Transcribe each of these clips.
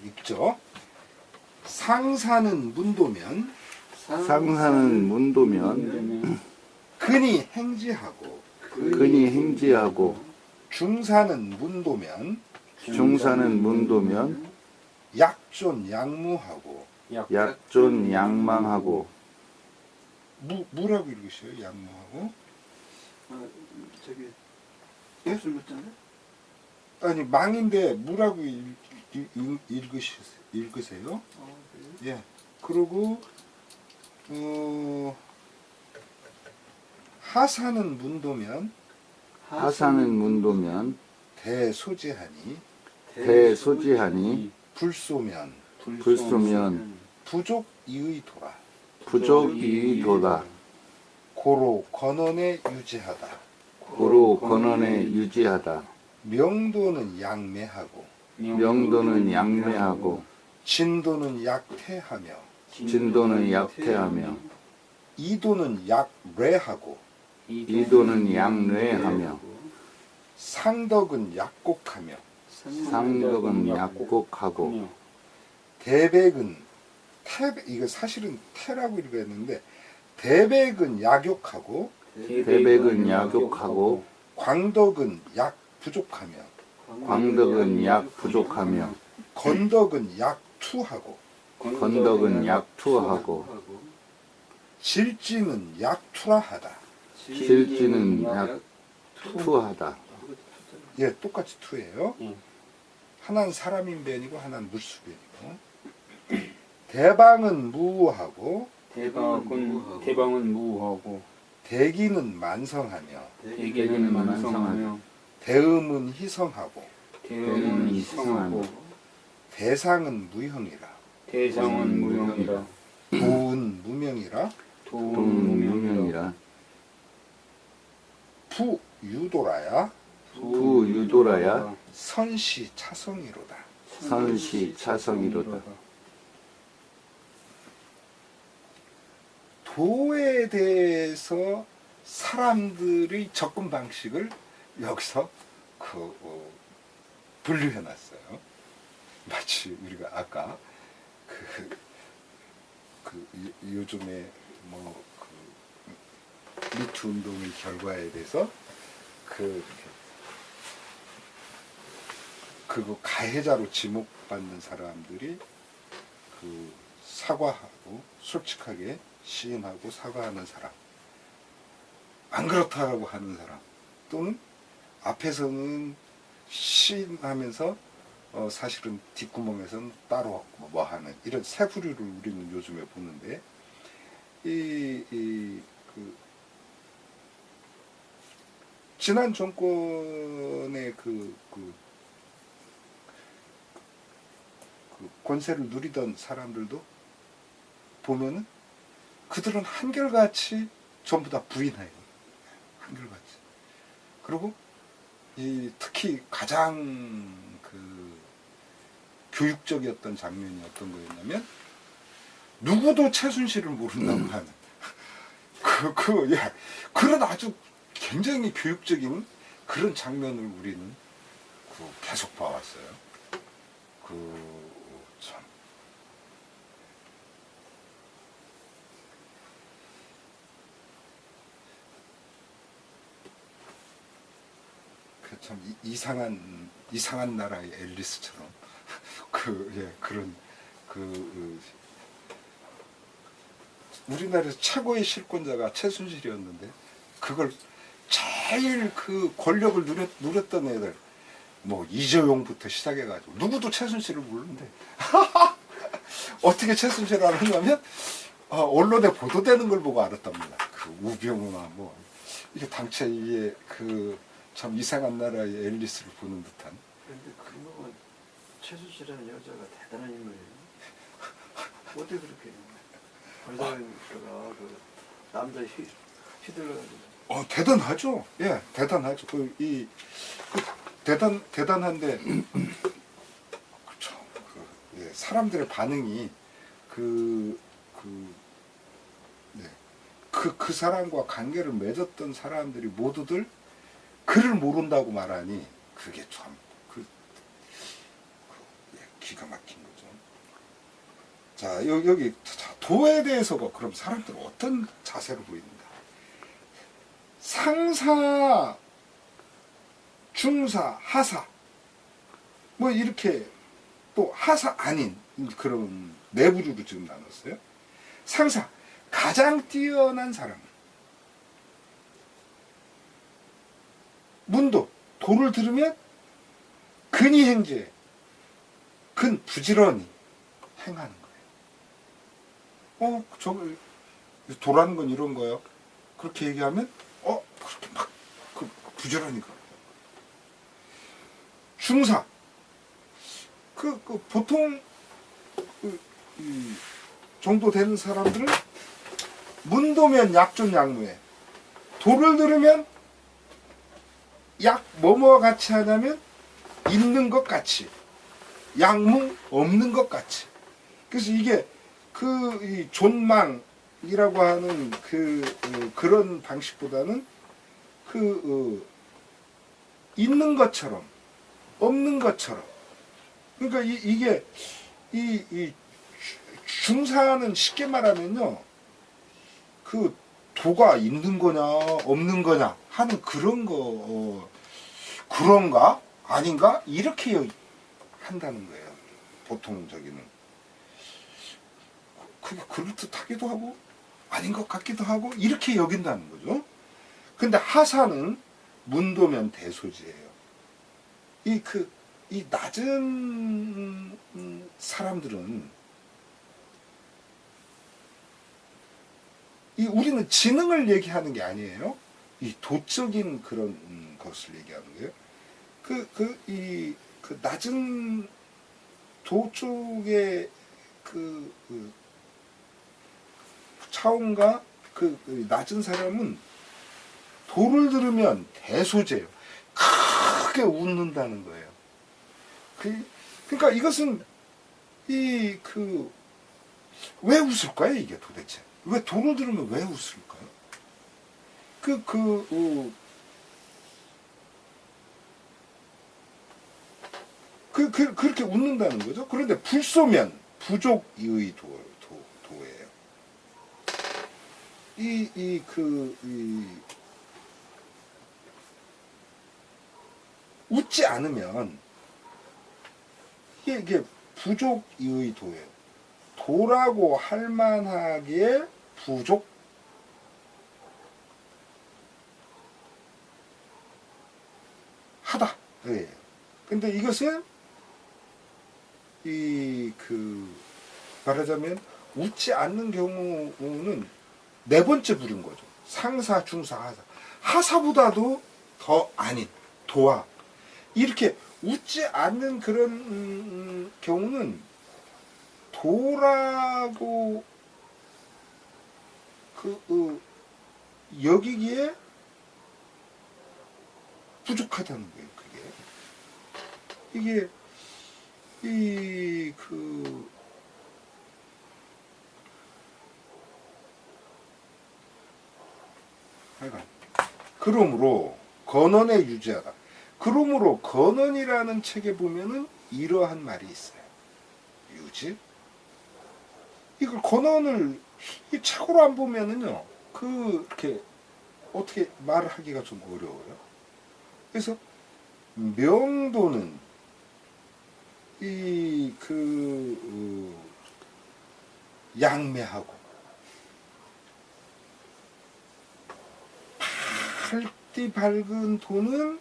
읽죠. 상사는 문도면 상사는 문도면 근이 행지하고 근이 행지하고 중사는 문도면 중사는 문도면 약존 양무하고 약존 양망하고 뭐라고 읽으셔요? 양무하고? 저기 예술 묻잖아요. 아니 망인데 뭐라고 읽으세요? 예. 그리고 하사는 문도면 하사는 문도면 대소지하니 대소지하니 불소면 불소면 부족 이의도라. 부족이도다. 고로 권원에 유지하다. 고로 권원에 유지하다. 명도는 양매하고 명도는 양매하고 진도는 약퇴하며 진도는 약퇴하며 이도는 약뢰하고 이도는 양뇌하며 상덕은 약곡하며 상덕은 약곡하고 대백은 이거 사실은 태라고 읽었는데 대백은 약욕하고 대백은 약욕하고 광덕은 약 부족하며 광덕은 약 부족하며 건덕은 약투하고 건덕은 약투하고 질지는 약투라하다. 실지는 약투하다. 예, 똑같이 투예요. 하나는 사람인변이고 하나는 물수변이고. 대방은 무하고 대방은 무하고 대기는 만성하며 대기는 만성하며 대음은 희성하고 대음은 희성하고 대상은 무형이라 대상은 무형이라 도은 무명이라 돈 무명이라 부유도라야 부유도라야 선시 차성이로다. 선시 차성이로다. 도에 대해서 사람들의 접근 방식을 여기서 분류해 놨어요. 마치 우리가 아까 요즘에 미투 운동의 결과에 대해서 그거 가해자로 지목받는 사람들이 사과하고 솔직하게 시인하고 사과하는 사람, 안 그렇다고 하는 사람, 또는 앞에서는 시인하면서 사실은 뒷구멍에서는 따로 뭐 하는 이런 세 부류를 우리는 요즘에 보는데 지난 정권의 그 권세를 누리던 사람들도 보면은 그들은 한결같이 전부 다 부인해요. 한결같이. 그리고 특히 가장 교육적이었던 장면이 어떤 거였냐면 누구도 최순실을 모른다고 하는 그런 아주 굉장히 교육적인 그런 장면을 우리는 계속 봐왔어요. 참. 참 이상한 나라의 앨리스처럼 그런 우리나라에서 최고의 실권자가 최순실이었는데 그걸 제일 권력을 누렸던 애들 뭐 이재용부터 시작해가지고 누구도 최순실을 모르는데 어떻게 최순실을 알았냐면 언론에 보도되는 걸 보고 알았답니다. 우병우나 뭐 이게 당최 이게 참 이상한 나라의 앨리스를 보는 듯한. 그런데 그놈은 최순실이라는 여자가 대단한 인물이에요. 어떻게 그렇게 권사님께가 남자 휘둘러가지고. 대단하죠. 예, 대단하죠. 대단한데 그렇죠. 사람들의 반응이 그 사람과 관계를 맺었던 사람들이 모두들 그를 모른다고 말하니 그게 참 기가 막힌 거죠. 자, 여기 자, 도에 대해서 그럼 사람들은 어떤 자세로 보이는가? 상사, 중사, 하사, 뭐 이렇게 또 하사 아닌 그런 네 부류로 지금 나눴어요. 상사, 가장 뛰어난 사람. 문도, 도를 들으면 근위행제, 부지런히 행하는 거예요. 도라는 건 이런 거예요. 그렇게 얘기하면, 그렇게 막, 부지런히 가요. 중사, 보통, 이 정도 되는 사람들은 문도면 약존약무해. 도를 들으면 약 뭐뭐와 같이 하냐면 있는 것 같이, 약무 없는 것 같이. 그래서 이게 이 존망이라고 하는 그런 방식보다는 있는 것처럼 없는 것처럼. 그러니까 이게 이 중사는 쉽게 말하면요, 도가 있는 거냐 없는 거냐 하는 그런 거, 그런가 아닌가 이렇게 한다는 거예요. 보통 저기는 그게 그럴듯하기도 하고 아닌 것 같기도 하고 이렇게 여긴다는 거죠. 근데 하사는 문도면 대소지예요. 이 낮은 사람들은 우리는 지능을 얘기하는 게 아니에요. 이 도적인 그런 것을 얘기하는 거예요. 낮은 도 쪽의 차원과 낮은 사람은 도를 들으면 대소제예요. 크게 웃는다는 거예요. 그러니까 이것은 왜 웃을까요, 이게 도대체? 왜 도를 들으면 왜 웃을까요? 그렇게 웃는다는 거죠. 그런데 불소면 부족의 도예요. 웃지 않으면 이게 부족의 도예요. 도라고 할 만하게 부족하다. 예. 근데 이것은 말하자면 웃지 않는 경우는 네 번째 부류인 거죠. 상사, 중사, 하사. 하사보다도 더 아닌 도와. 이렇게 웃지 않는 그런 경우는 도라고 여기기에 부족하다는 거예요. 이게 그러므로 건언에 유지하다. 그러므로 건언이라는 책에 보면은 이러한 말이 있어요. 유지. 이걸 건언을 이 책으로 안 보면은요, 이렇게 어떻게 말을 하기가 좀 어려워요. 그래서 명도는 양매하고 밝디 밝은 도는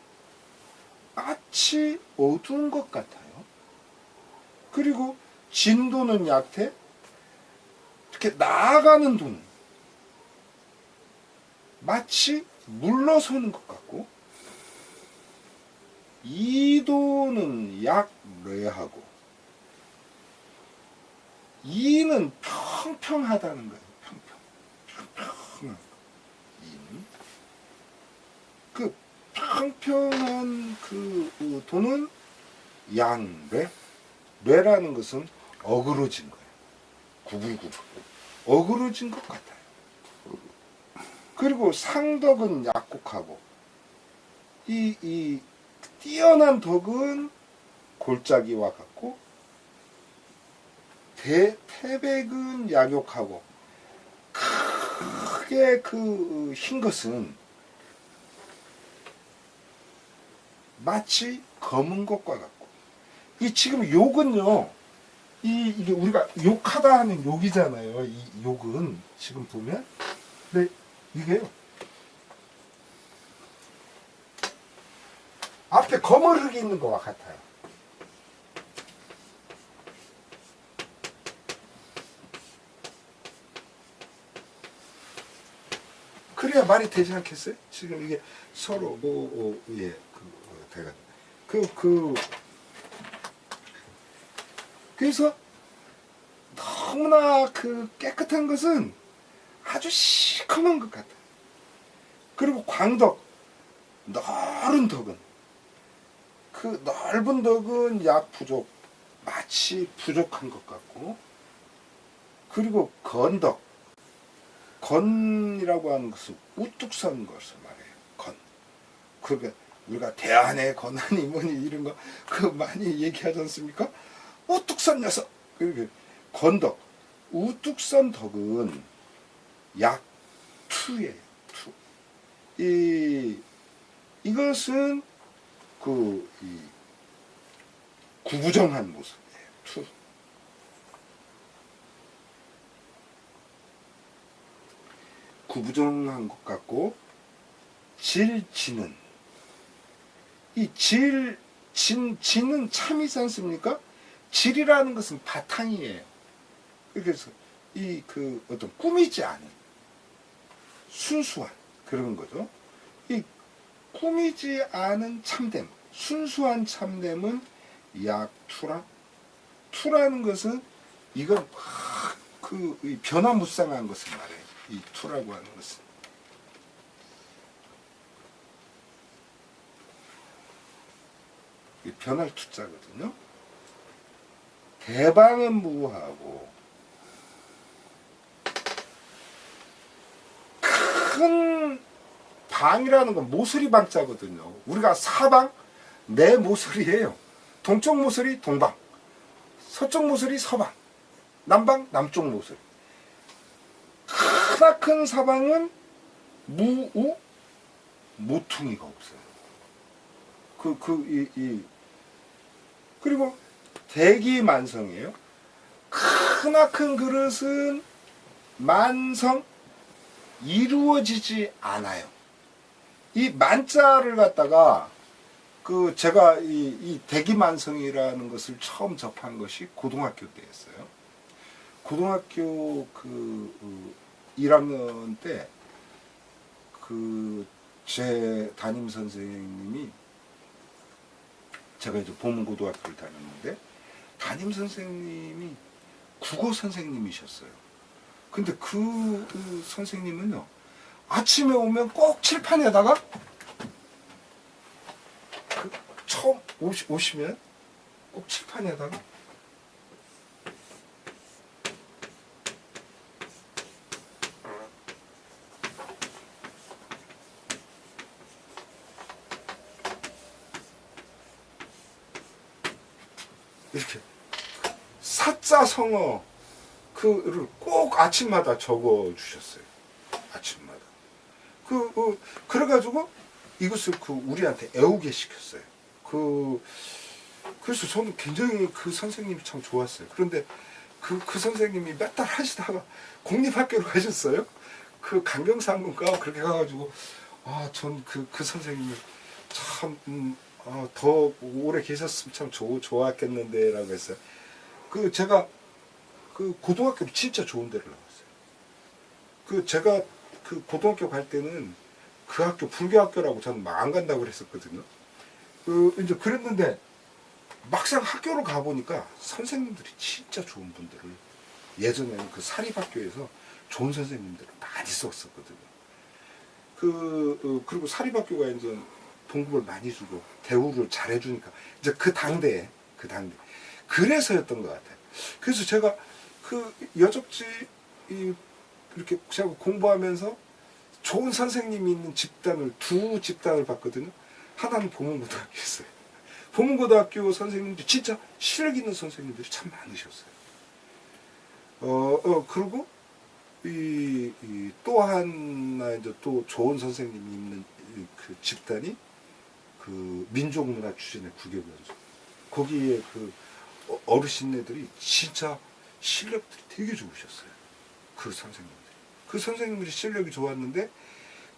마치 어두운 것 같아요. 그리고 진도는 약태, 이렇게 나아가는 도는 마치 물러서는 것 같고, 이도는 약래하고, 이는 평평하다는 거예요. 평평한 이는 평평한 도는 양래. 뇌라는 것은 어그러진 거예요. 구불구불 어그러진 것 같아요. 그리고 상덕은 약곡하고, 이 뛰어난 덕은 골짜기와 같고, 태백은 약욕하고 크게 그 흰 것은 마치 검은 것과 같고 이 지금 욕은요 이게 우리가 욕하다 하는 욕이잖아요. 이 욕은 지금 보면 근데 이게요 앞에 거머르기 있는 것과 같아요. 그래야 말이 되지 않겠어요? 지금 이게 서로 예, 대가 그래서 너무나 그 깨끗한 것은 아주 시커먼 것 같아요. 그리고 광덕 넓은 덕은 그 넓은 덕은 약 부족 마치 부족한 것 같고 그리고 건덕 건이라고 하는 것은 우뚝 선 것을 말해요. 건. 그러니까 우리가 대안의 건하니 뭐니 이런 거 그 많이 얘기하지 않습니까? 우뚝 선 녀석. 그러니까 건덕. 우뚝 선 덕은 약투예요. 투. 이것은 이 구부정한 모습이에요. 투. 구부정한 것 같고 질지는 이 진은 참이지 않습니까? 질이라는 것은 바탕이에요. 그래서 이 어떤 꾸미지 않은 순수한 그런 거죠. 이 꾸미지 않은 참됨, 순수한 참됨은 약투라. 투라는 것은 이건 이 변화무쌍한 것을 말해요. 이 투라고 하는 것은 이 변할 투자거든요. 대방은 무하고 큰 방이라는 건 모서리 방자거든요. 우리가 사방 네 모서리예요. 동쪽 모서리 동방, 서쪽 모서리 서방, 남방 남쪽 모서리. 크나큰 사방은 무우 모퉁이가 없어요. 그리고 대기만성이에요. 크나큰 그릇은 만성 이루어지지 않아요. 이 만자를 갖다가 제가 이 대기만성이라는 것을 처음 접한 것이 고등학교 때였어요. 고등학교 1학년 때 제 담임 선생님이 제가 이제 보문고등학교를 다녔는데 담임 선생님이 국어 선생님이셨어요. 근데 그 선생님은요 아침에 오면 꼭 칠판에다가 처음 오시면 꼭 칠판에다가 이렇게 사자성어 그를 꼭 아침마다 적어 주셨어요. 아침마다. 그래가지고 이것을 우리한테 애우게 시켰어요. 그래서 저는 굉장히 그 선생님이 참 좋았어요. 그런데 그 선생님이 몇 달 하시다가 공립학교로 가셨어요. 강병상군가 그렇게 가가지고 전 그 선생님이 참 더 오래 계셨으면 참 좋았겠는데 라고 했어요. 제가 고등학교를 진짜 좋은 데를 나왔어요. 제가 고등학교 갈 때는 그 학교 불교학교라고 저는 막 안 간다고 그랬었거든요. 이제 그랬는데 막상 학교를 가보니까 선생님들이 진짜 좋은 분들을 예전에는 사립학교에서 좋은 선생님들을 많이 썼었거든요. 그리고 사립학교가 이제 봉급을 많이 주고 대우를 잘해주니까 이제 그 당대에 그래서였던 것 같아요. 그래서 제가 여적지 이렇게 제가 공부하면서 좋은 선생님이 있는 두 집단을 봤거든요. 하나는 보문고등학교였어요. 보문고등학교 선생님들 진짜 실력 있는 선생님들이 참 많으셨어요. 그리고 또 하나 이제 또 좋은 선생님이 있는 그 집단이 그 민족문화 추진의 국외연수. 거기에 그 어르신네들이 진짜 실력들이 되게 좋으셨어요. 그 선생님들이. 그 선생님들이 실력이 좋았는데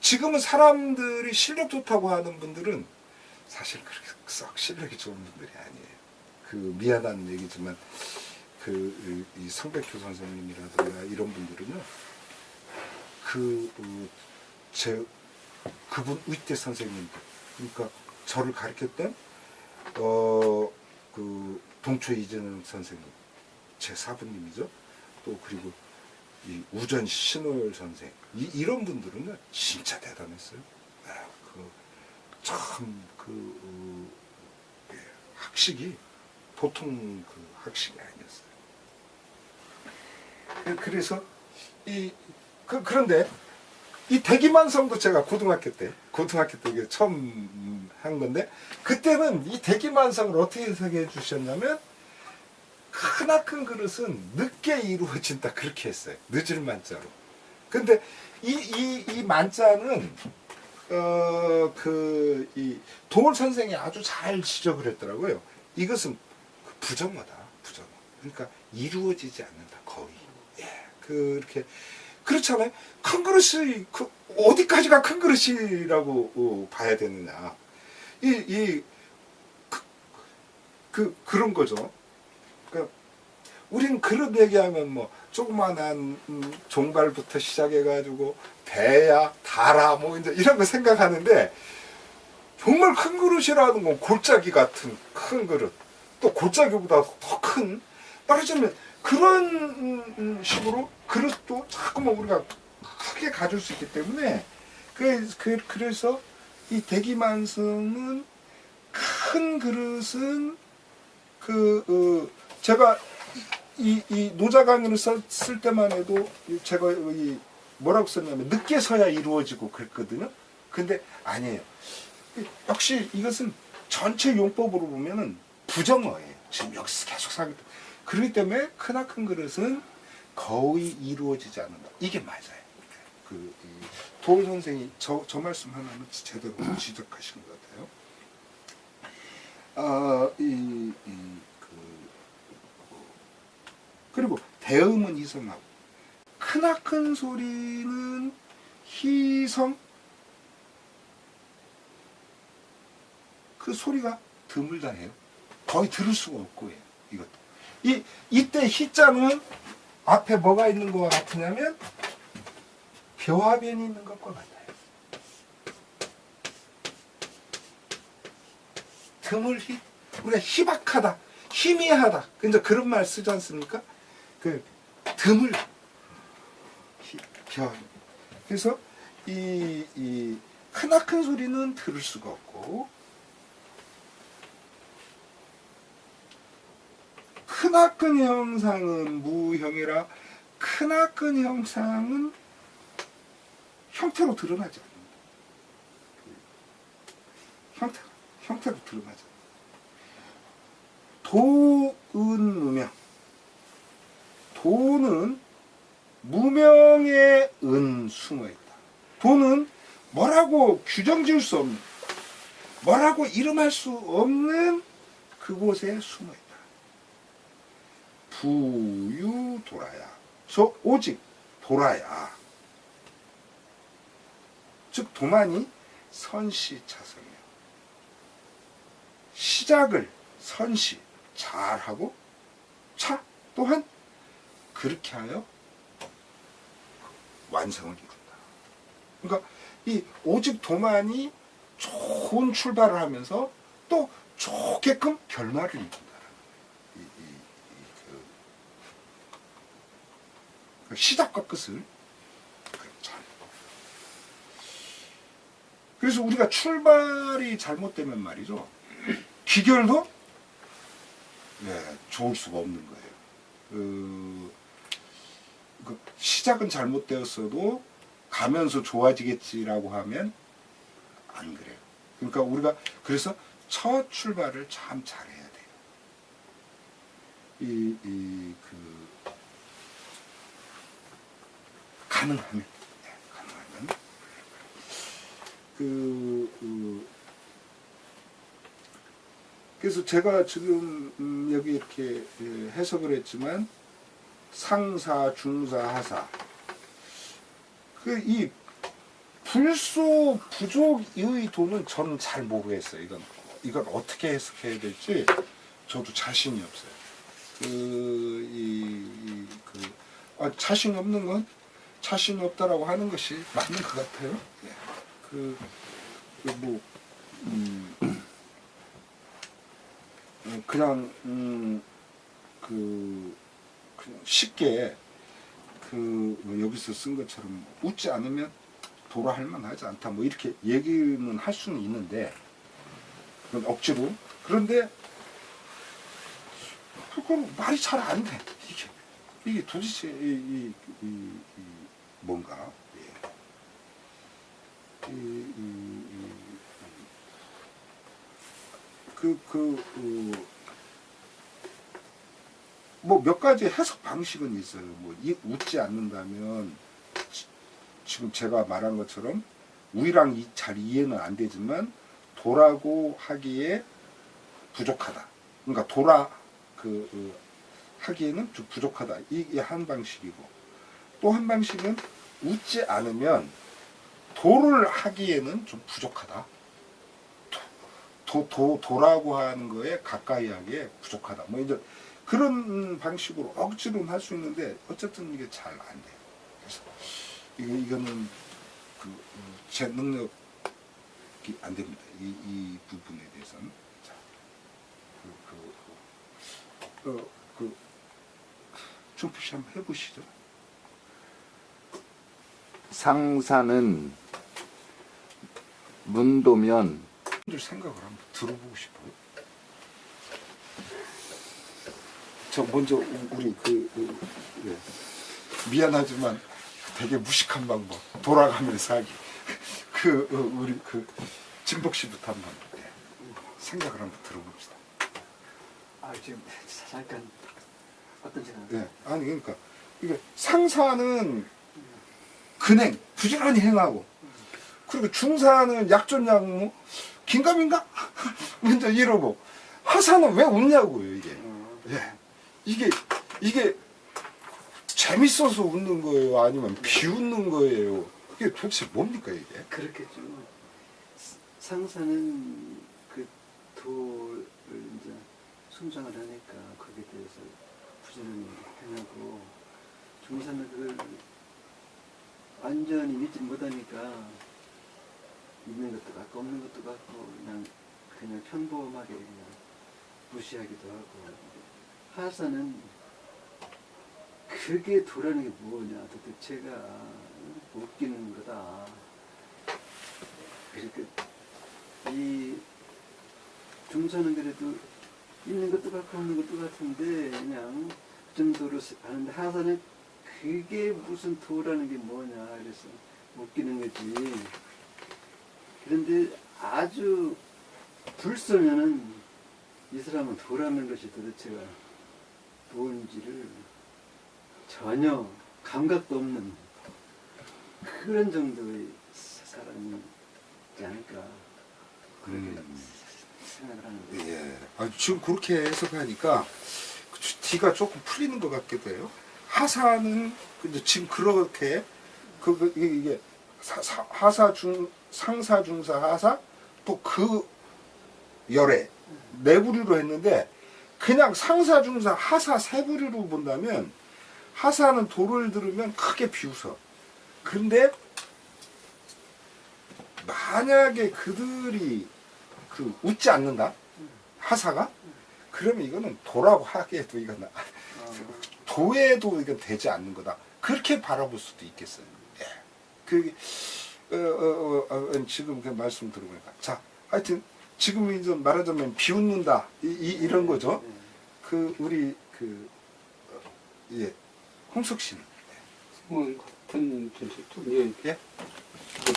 지금은 사람들이 실력 좋다고 하는 분들은 사실 그렇게 썩 실력이 좋은 분들이 아니에요. 그 미안한 얘기지만 이 성백효 선생님이라든가 이런 분들은요. 그분 의대 선생님들, 그러니까 저를 가르쳤던 그 동초 이재능 선생님, 제 사부님이죠. 또 그리고 이 우전 신호열 선생, 이런 분들은 진짜 대단했어요. 학식이 보통 그 학식이 아니었어요. 그래서 그런데 이 대기만성도 제가 고등학교 때 이게 처음 한 건데, 그때는 이 대기만성을 어떻게 해석해 주셨냐면, 크나큰 그릇은 늦게 이루어진다, 그렇게 했어요. 늦을 만자로. 근데 이 만자는 이 도울 선생이 아주 잘 지적을 했더라고요. 이것은 부정어다, 부정어. 그러니까 이루어지지 않는다, 거의. 예, 그렇게. 그렇잖아요. 큰 그릇이, 어디까지가 큰 그릇이라고 봐야 되느냐. 그런 거죠. 그러니까 우린 그릇 얘기하면 뭐, 조그만한 종발부터 시작해가지고, 배야, 달아, 뭐, 이제 이런 거 생각하는데, 정말 큰 그릇이라는 건 골짜기 같은 큰 그릇, 또 골짜기보다 더 큰, 말하자면 그런 식으로 그릇도 자꾸만 우리가 크게 가질 수 있기 때문에, 그래서 이 대기만성은, 큰 그릇은 제가 이 노자 강의를 쓸 때만 해도 제가 뭐라고 썼냐면 늦게 서야 이루어지고 그랬거든요. 근데 아니에요. 역시 이것은 전체 용법으로 보면은 부정어예요. 지금 여기서 계속 사기. 그렇기 때문에 크나큰 그릇은 거의 이루어지지 않는다. 이게 맞아요. 도울 선생이 저 말씀 하나는 제대로 지적하신 것 같아요. 그리고 대음은 이성하고, 크나큰 소리는 희성, 그 소리가 드물다 해요. 거의 들을 수가 없고 해요. 이것도. 이때 희자는 앞에 뭐가 있는 것 같으냐면 벼화변이 있는 것과 같아요. 드물히, 우리가 희박하다, 희미하다, 이제 그런 말 쓰지 않습니까? 드물, 그래서 이 크나큰 소리는 들을 수가 없고, 크나큰 형상은 무형이라, 크나큰 형상은 형태로 드러나지 않는다. 형태로 드러나지 않는다. 도은 무명. 도는 무명의 은 숨어있다. 도는 뭐라고 규정 지을 수 없는, 뭐라고 이름할 수 없는 그곳에 숨어있다. 부유도라야. 오직 도라야. 즉 도만이 선시차성이에요. 시작을 선시 잘하고, 차 또한 그렇게 하여 완성을 이룬다. 그러니까 이 오직 도만이 좋은 출발을 하면서 또 좋게끔 결말을 이룬다. 시작과 끝을 잘. 그래서 우리가 출발이 잘못되면 말이죠, 귀결도 좋을 수가 없는 거예요. 시작은 잘못되었어도 가면서 좋아지겠지라고 하면 안 그래요. 그러니까 우리가 그래서 첫 출발을 참 잘해야 돼요. 가능하면 가능하면 그래서 제가 지금 여기 이렇게 해석을 했지만 상사, 중사, 하사 이 불소 부족의 도는 저는 잘 모르겠어요. 이건 어떻게 해석해야 될지 저도 자신이 없어요. 자신이 없는 건 자신이 없다라고 하는 것이 맞는 것 같아요. 그냥 쉽게 여기서 쓴 것처럼 웃지 않으면 도라 할 만하지 않다 뭐 이렇게 얘기는 할 수는 있는데 그건 억지로 그런데 그건 말이 잘 안 돼. 이게 도대체 뭔가 뭐 몇 가지 해석 방식은 있어요. 뭐 웃지 않는다면 지금 제가 말한 것처럼 우리랑 잘 이해는 안 되지만 도라고 하기에 부족하다. 그러니까 도라 하기에는 좀 부족하다. 이게 한 방식이고 또 한 방식은 웃지 않으면 도를 하기에는 좀 부족하다. 도라고 하는 거에 가까이 하기에 부족하다. 뭐 이제 그런 방식으로 억지로는 할 수 있는데 어쨌든 이게 잘 안 돼요. 그래서 이거는 제 능력이 안 됩니다. 이 부분에 대해서는. 자, 준표 씨 한번 해보시죠. 상사는 문도면 들 생각을 한번 들어보고 싶어요. 저 먼저 우리 미안하지만 되게 무식한 방법 돌아가면서 하기 우리 진복 씨부터 한번 생각을 한번 들어봅시다. 지금 잠깐 어떤 생각? 아니 그러니까 이게 상사는 근행 부지런히 행하고 그리고 중사는 약존약무 긴가민가 먼저 이러고 하사는 왜 웃냐고요 이게 재밌어서 웃는 거예요 아니면 비웃는 거예요 이게 도대체 뭡니까 이게? 그렇겠죠. 상사는 그 도를 이제 숭상을 하니까 거기에 대해서 부지런히 행하고 중사는 그걸 완전히 믿지 못하니까 있는 것도 같고 없는 것도 같고 그냥 평범하게 그냥 무시하기도 하고 하사는 그게 도라는 게 뭐냐 도대체가 웃기는 거다. 그러니까 이 중사는 그래도 있는 것도 같고 없는 것도 같은데 그냥 그 정도로 하는데 하사는 그게 무슨 도라는 게 뭐냐 그래서 웃기는 거지. 그런데 아주 불쏘면은 이 사람은 도라는 것이 도대체가 뭔지를 전혀 감각도 없는 그런 정도의 사람이지 않을까 그렇게 생각을 하는 거예요. 지금 그렇게 해석하니까 뒤가 조금 풀리는 것 같기도 해요. 하사는 근데 지금 그렇게 이게 하사 중 상사 중사 하사 또 그 열애 네 부류로 했는데 그냥 상사 중사 하사 세 부류로 본다면 하사는 도를 들으면 크게 비웃어. 근데 만약에 그들이 웃지 않는다 하사가 그러면 이거는 도라고 하기에도 이건 도에도 이건 되지 않는 거다. 그렇게 바라볼 수도 있겠어요. 지금 그 말씀 들어보니까 자 하여튼 지금 이제 말하자면 비웃는다 이런 거죠. 우리 홍석 씨는 뭐 같은 이제 예?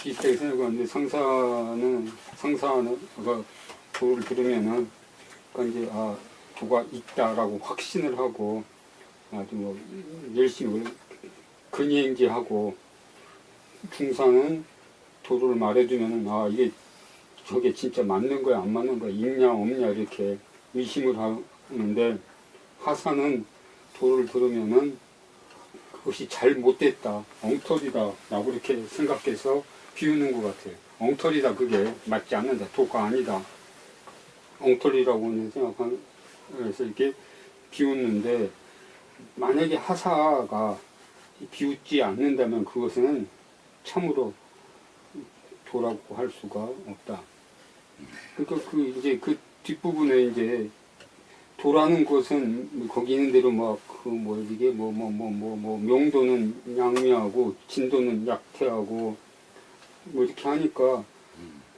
비슷하게 생각하는데 상사는 도를 들으면은 그러니까 이제 도가 있다라고 확신을 하고 아주 뭐 열심히 근의행지하고 중사는 도를 말해주면은 아 이게 저게 진짜 맞는 거야 안 맞는 거야 있냐 없냐 이렇게 의심을 하는데 하사는 도를 들으면은 그것이 잘못됐다 엉터리다 라고 이렇게 생각해서 비우는 것 같아요. 엉터리다 그게 맞지 않는다 도가 아니다 엉터리라고 생각해서 이렇게 비웃는데 만약에 하사가 비웃지 않는다면 그것은 참으로 도라고 할 수가 없다. 그러니까 이제 그 뒷부분에 이제 도라는 것은 거기 있는 대로 이게 명도는 양미하고 진도는 약태하고 뭐 이렇게 하니까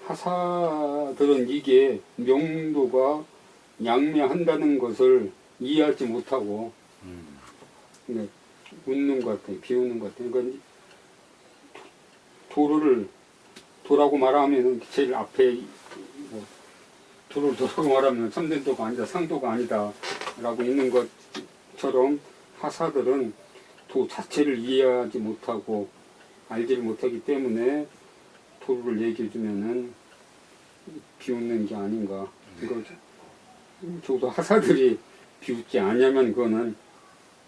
하사들은 이게 명도가 양미한다는 것을 이해하지 못하고 그냥 웃는 것 같아요. 비웃는 것 같아요. 그러니까 도라고 말하면 제일 앞에 도라고 말하면 참된도가 아니다, 상도가 아니다 라고 있는 것처럼 하사들은 도 자체를 이해하지 못하고 알지 못하기 때문에 도를 얘기해 주면은 비웃는 게 아닌가. 그러니까 적어도 하사들이 비웃지 않으면 그거는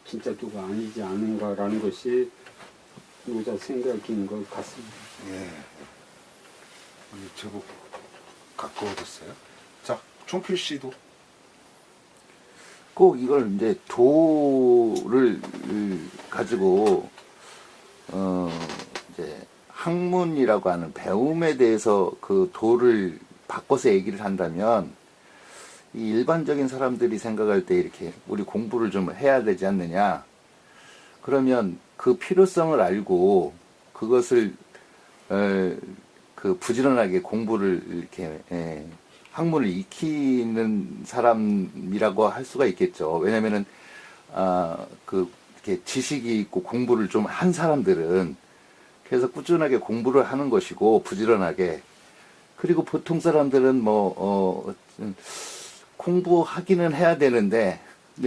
진짜 도가 아니지 않은가라는 것이 노자 생각인 것 같습니다. 예. 제법 가까워졌어요. 자, 종필 씨도. 꼭 이걸 이제 도를 가지고 이제 학문이라고 하는 배움에 대해서 그 도를 바꿔서 얘기를 한다면 이 일반적인 사람들이 생각할 때 이렇게 우리 공부를 좀 해야 되지 않느냐. 그러면 그 필요성을 알고 그것을 그 부지런하게 공부를 이렇게 학문을 익히는 사람이라고 할 수가 있겠죠. 왜냐면은 이렇게 지식이 있고 공부를 좀 한 사람들은 그래서 꾸준하게 공부를 하는 것이고 부지런하게 그리고 보통 사람들은 공부하기는 해야 되는데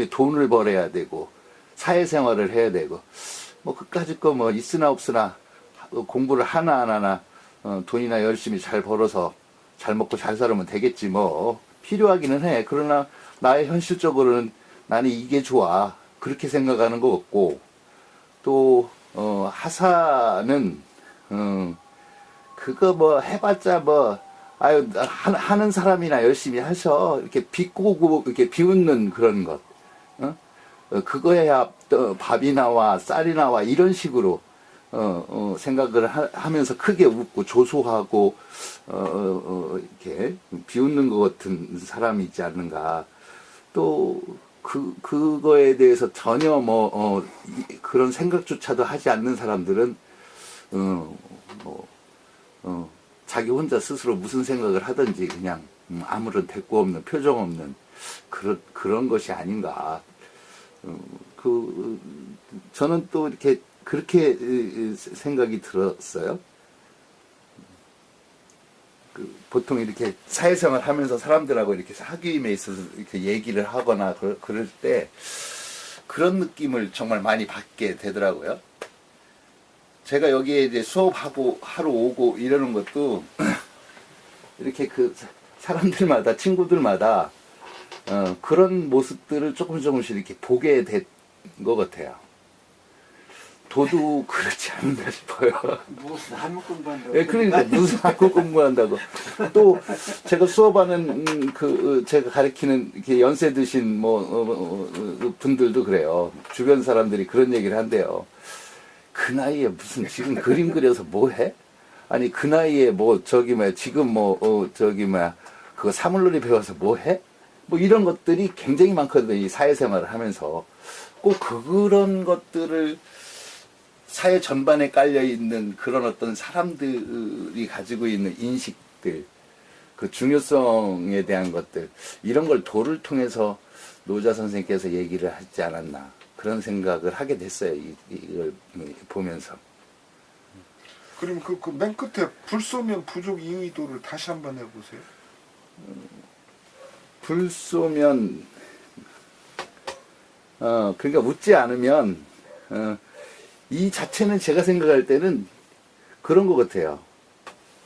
돈을 벌어야 되고 사회생활을 해야 되고 그까짓 거 있으나 없으나 공부를 하나 안 하나 돈이나 열심히 잘 벌어서 잘 먹고 잘 살면 되겠지 필요하기는 해. 그러나 나의 현실적으로는 나는 이게 좋아 그렇게 생각하는 거 없고 또 하사는 그거 해봤자 하는 사람이나 열심히 하셔 이렇게 비꼬고 이렇게 비웃는 그런 것 그거야 밥이 나와 쌀이 나와 이런 식으로 생각을 하면서 크게 웃고 조소하고 이렇게 비웃는 것 같은 사람이 있지 않는가. 또 그거에 대해서 전혀 그런 생각조차도 하지 않는 사람들은 자기 혼자 스스로 무슨 생각을 하든지 그냥 아무런 대꾸 없는 표정 없는 그런 것이 아닌가. 저는 또 이렇게 그렇게 생각이 들었어요. 보통 이렇게 사회생활 하면서 사람들하고 이렇게 사귐에 있어서 이렇게 얘기를 하거나 그럴 때 그런 느낌을 정말 많이 받게 되더라고요. 제가 여기에 이제 수업하고 하러 오고 이러는 것도 이렇게 사람들마다 친구들마다 그런 모습들을 조금씩 이렇게 보게 된 것 같아요. 도도 그렇지 않나 싶어요. 무슨 한국 공부한다고. 네, 그러니까 무슨 한국 공부한다고. 또 제가 수업하는 제가 가르치는 이렇게 연세 드신 분들도 그래요. 주변 사람들이 그런 얘기를 한대요. 그 나이에 무슨 지금 그림 그려서 뭐 해? 아니 그 나이에 지금 그거 사물놀이 배워서 뭐 해? 이런 것들이 굉장히 많거든요. 이 사회생활을 하면서 꼭 그런 것들을 사회 전반에 깔려있는 그런 어떤 사람들이 가지고 있는 인식들, 그 중요성에 대한 것들, 이런 걸 도를 통해서 노자 선생님께서 얘기를 하지 않았나. 그런 생각을 하게 됐어요. 이걸 보면서. 그럼 맨 끝에 불 쏘면 부족 이 의도를 다시 한번 해보세요. 불 쏘면, 그러니까 웃지 않으면, 이 자체는 제가 생각할 때는 그런 것 같아요.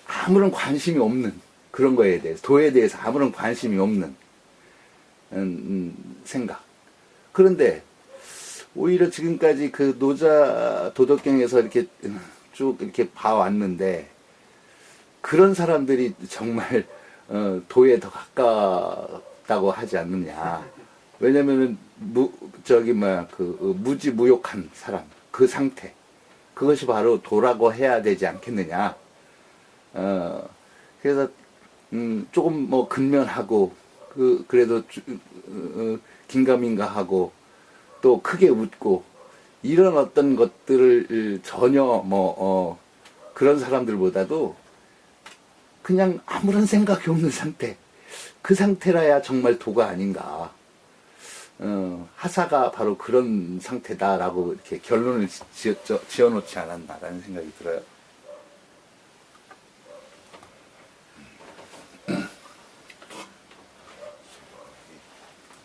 아무런 관심이 없는 그런 거에 대해서, 도에 대해서 아무런 관심이 없는 생각. 그런데 오히려 지금까지 그 노자 도덕경에서 이렇게 쭉 이렇게 봐왔는데, 그런 사람들이 정말 도에 더 가깝다고 하지 않느냐. 왜냐면은 무지무욕한 사람, 그 상태, 그것이 바로 도라고 해야 되지 않겠느냐. 그래서 조금 뭐 근면하고 그래도 긴가민가하고 또 크게 웃고 이런 어떤 것들을 전혀 그런 사람들보다도 그냥 아무런 생각이 없는 상태, 그 상태라야 정말 도가 아닌가. 하사가 바로 그런 상태다라고 이렇게 결론을 지어놓지 않았나라는 생각이 들어요.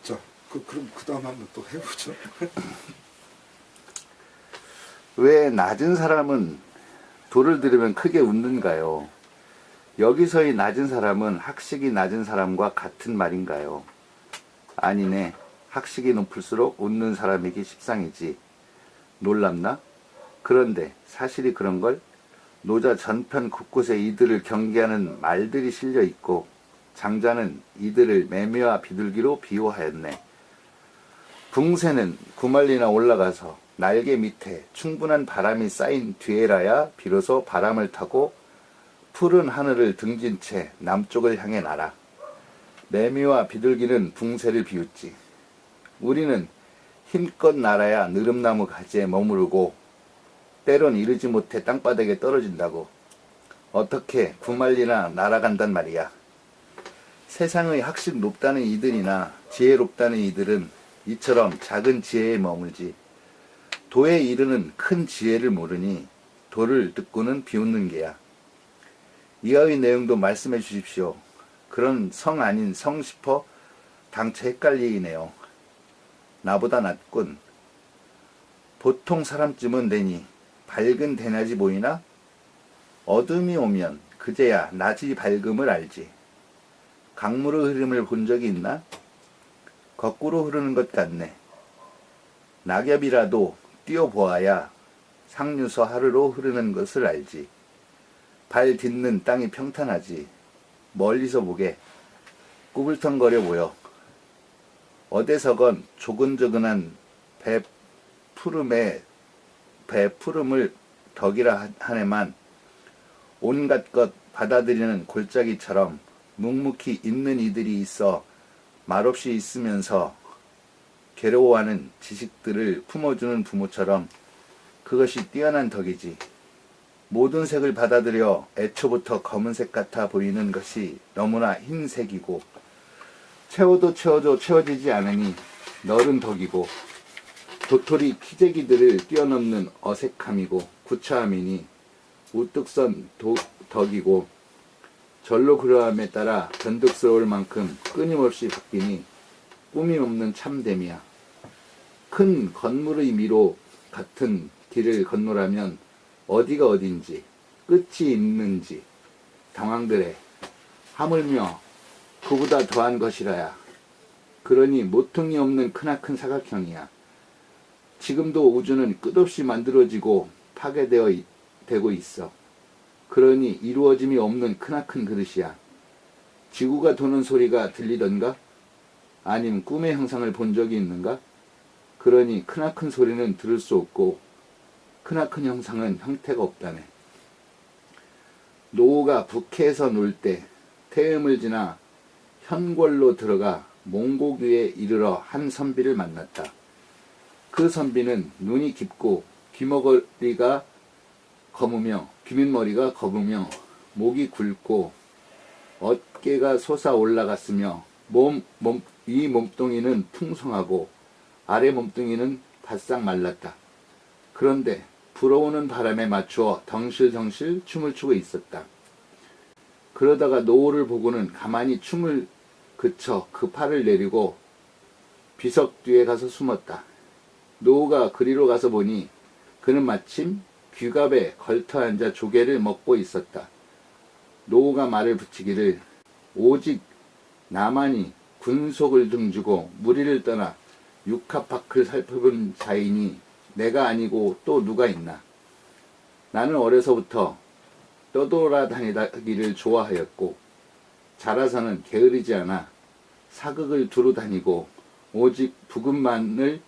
자, 그럼 그 다음 한번 또 해보죠. 왜 낮은 사람은 도를 들으면 크게 웃는가요? 여기서의 낮은 사람은 학식이 낮은 사람과 같은 말인가요? 아니네. 학식이 높을수록 웃는 사람에게 십상이지. 놀랍나? 그런데 사실이 그런걸? 노자 전편 곳곳에 이들을 경계하는 말들이 실려 있고 장자는 이들을 매미와 비둘기로 비유하였네. 붕새는 구말리나 올라가서 날개 밑에 충분한 바람이 쌓인 뒤에라야 비로소 바람을 타고 푸른 하늘을 등진 채 남쪽을 향해 날아. 매미와 비둘기는 붕새를 비웃지. 우리는 힘껏 날아야 느릅나무 가지에 머무르고 때론 이르지 못해 땅바닥에 떨어진다고. 어떻게 구말리나 날아간단 말이야. 세상의 학식 높다는 이들이나 지혜롭다는 이들은 이처럼 작은 지혜에 머물지. 도에 이르는 큰 지혜를 모르니 도를 듣고는 비웃는 게야. 이하의 내용도 말씀해 주십시오. 그런 성 아닌 성 싶어 당최 헷갈리네요. 나보다 낫군. 보통 사람쯤은 되니 밝은 대낮이 보이나? 어둠이 오면 그제야 낮이 밝음을 알지. 강물의 흐름을 본 적이 있나? 거꾸로 흐르는 것 같네. 낙엽이라도 띄어보아야 상류서 하루로 흐르는 것을 알지. 발 딛는 땅이 평탄하지. 멀리서 보게 꾸불텅거려 보여. 어디서건 조근조근한 배 푸름을 덕이라 하네만 온갖 것 받아들이는 골짜기처럼 묵묵히 있는 이들이 있어 말없이 있으면서 괴로워하는 지식들을 품어주는 부모처럼 그것이 뛰어난 덕이지. 모든 색을 받아들여 애초부터 검은색 같아 보이는 것이 너무나 흰색이고 채워도 채워지지 않으니 너른 덕이고 도토리 키재기들을 뛰어넘는 어색함이고 구차함이니 우뚝 선 덕이고 절로 그러함에 따라 변덕스러울 만큼 끊임없이 바뀌니 꿈이 없는 참됨이야. 큰 건물의 미로 같은 길을 건너라면 어디가 어딘지 끝이 있는지 당황들해. 하물며 그보다 더한 것이라야. 그러니 모퉁이 없는 크나큰 사각형이야. 지금도 우주는 끝없이 만들어지고 파괴되고 있어. 그러니 이루어짐이 없는 크나큰 그릇이야. 지구가 도는 소리가 들리던가? 아님 꿈의 형상을 본 적이 있는가? 그러니 크나큰 소리는 들을 수 없고 크나큰 형상은 형태가 없다네. 노후가 북해에서 놀 때 태음을 지나 현궐로 들어가 몽고귀에 이르러 한 선비를 만났다. 그 선비는 눈이 깊고 귀머리가 검으며 목이 굵고 어깨가 솟아 올라갔으며 이 몸뚱이는 풍성하고 아래 몸뚱이는 바싹 말랐다. 그런데 불어오는 바람에 맞추어 덩실덩실 춤을 추고 있었다. 그러다가 노후를 보고는 가만히 춤을 그쳐 그 팔을 내리고 비석 뒤에 가서 숨었다. 노후가 그리로 가서 보니 그는 마침 귀갑에 걸터 앉아 조개를 먹고 있었다. 노우가 말을 붙이기를 오직 나만이 군속을 등지고 무리를 떠나 육합 밖을 살펴본 자이니 내가 아니고 또 누가 있나. 나는 어려서부터 떠돌아다니기를 좋아하였고 자라서는 게으르지 않아 사극을 두루 다니고 오직 부금만을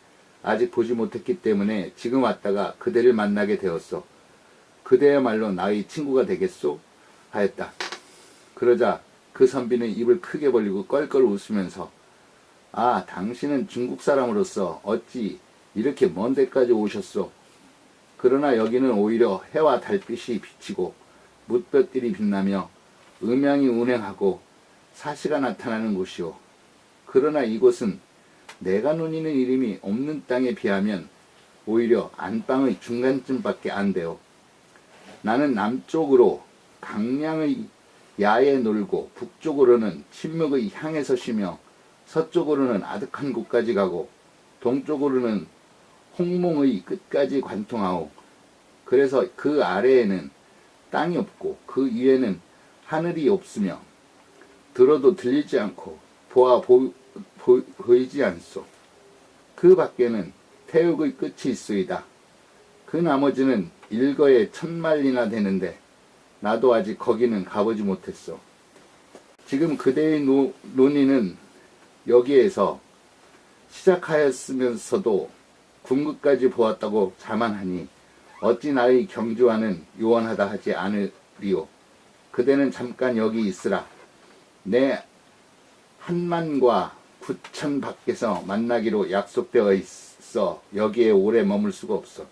아직 보지 못했기 때문에 지금 왔다가 그대를 만나게 되었소. 그대야말로 나의 친구가 되겠소? 하였다. 그러자 그 선비는 입을 크게 벌리고 껄껄 웃으면서 아, 당신은 중국 사람으로서 어찌 이렇게 먼 데까지 오셨소? 그러나 여기는 오히려 해와 달빛이 비치고 뭇볕들이 빛나며 음양이 운행하고 사시가 나타나는 곳이오. 그러나 이곳은 내가 누리는 이름이 없는 땅에 비하면 오히려 안방의 중간쯤밖에 안 돼요. 나는 남쪽으로 강량의 야에 놀고 북쪽으로는 침묵의 향에서 쉬며 서쪽으로는 아득한 곳까지 가고 동쪽으로는 홍몽의 끝까지 관통하오. 그래서 그 아래에는 땅이 없고 그 위에는 하늘이 없으며 들어도 들리지 않고 보이지 않소. 그 밖에는 태육의 끝이 있소이다. 그 나머지는 일거에 1000마일이나 되는데 나도 아직 거기는 가보지 못했소. 지금 그대의 논의는 여기에서 시작하였으면서도 궁극까지 보았다고 자만하니 어찌 나의 경주와는 요원하다 하지 않으리오. 그대는 잠깐 여기 있으라. 내 10,000과 9,000 밖에서 만나기로 약속되어 있어 여기에 오래 머물 수가 없어.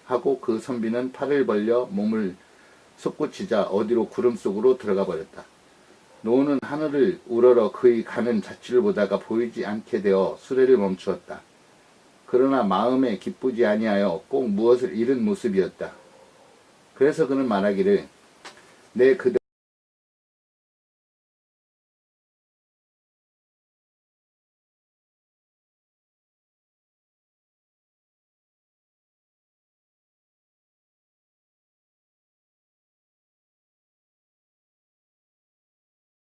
하고 그 선비는 팔을 벌려 몸을 솟구치자 어디로 구름 속으로 들어가 버렸다. 노우는 하늘을 우러러 그의 가는 자취를 보다가 보이지 않게 되어 수레를 멈추었다. 그러나 마음에 기쁘지 아니하여 꼭 무엇을 잃은 모습이었다. 그래서 그는 말하기를 내 그대